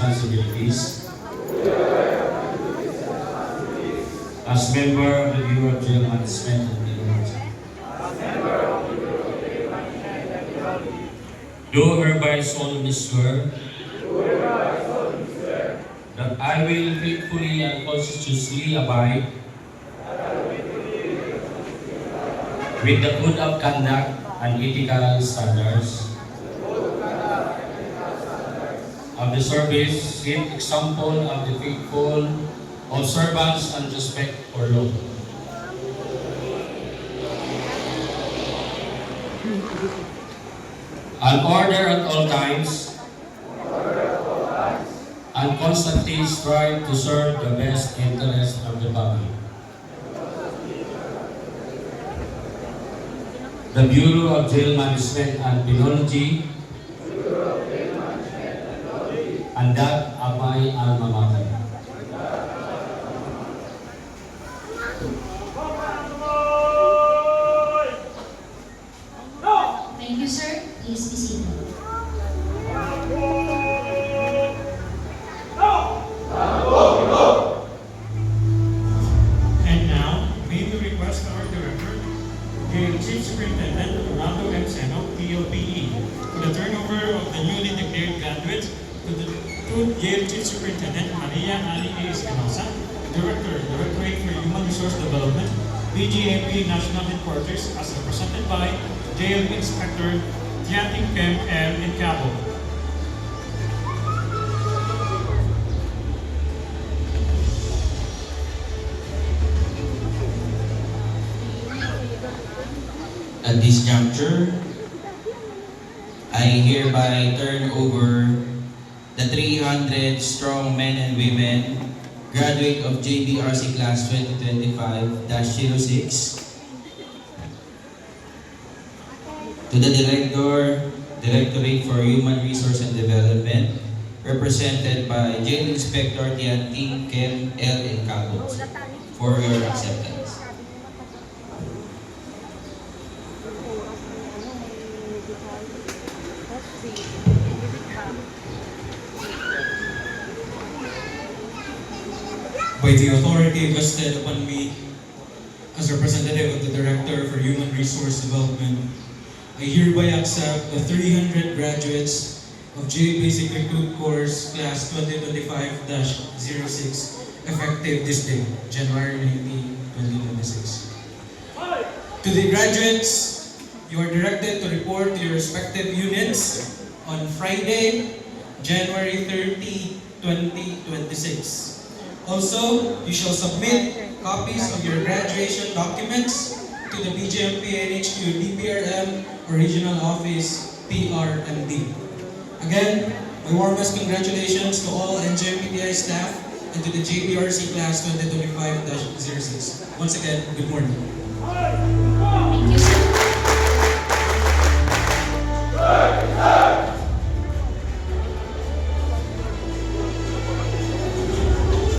responsibilities as member of the Bureau of Jail Management and Technology. Do hereby solemnly swear that I will faithfully and conscientiously abide with the code of conduct and ethical standards of the service, set example of the faithful observance and respect for law. And order at all times, and constantly strive to serve the best interest of the public. The Bureau of Jail Management and Penology, and that of my alma mater. Thank you, sir. Please be seated. And now, may we request our Director, Jail Chief Superintendent Ronaldo M. Seno, POPE, for the turnover of the newly declared graduates to Jail Chief Superintendent Maria Ali A. Espinosa, Director, Directorate for Human Resource Development, BGMP National Headquarters, as represented by Jail Inspector Tianting Kem L. in Cabo. At this juncture, I hereby turn over the 300 strong men and women graduate of JBRC Class 2025-06 to the Directorate for Human Resource and Development, represented by Jail Inspector Tianting Kem L. in Cabo, for your acceptance. By the authority vested upon me as representative of the Director for Human Resource Development, I hereby accept the 300 graduates of J Basic Recruit Course Class 2025-06 effective this day, January 19, 2026. To the graduates, you are directed to report to your respective units on Friday, January 30, 2026. Also, you shall submit copies of your graduation documents to the BGMP NHQ DPRM Regional Office PRMD. Again, my warmest congratulations to all NJMPTI staff and to the JBRC Class 2025-06. Once again, good morning.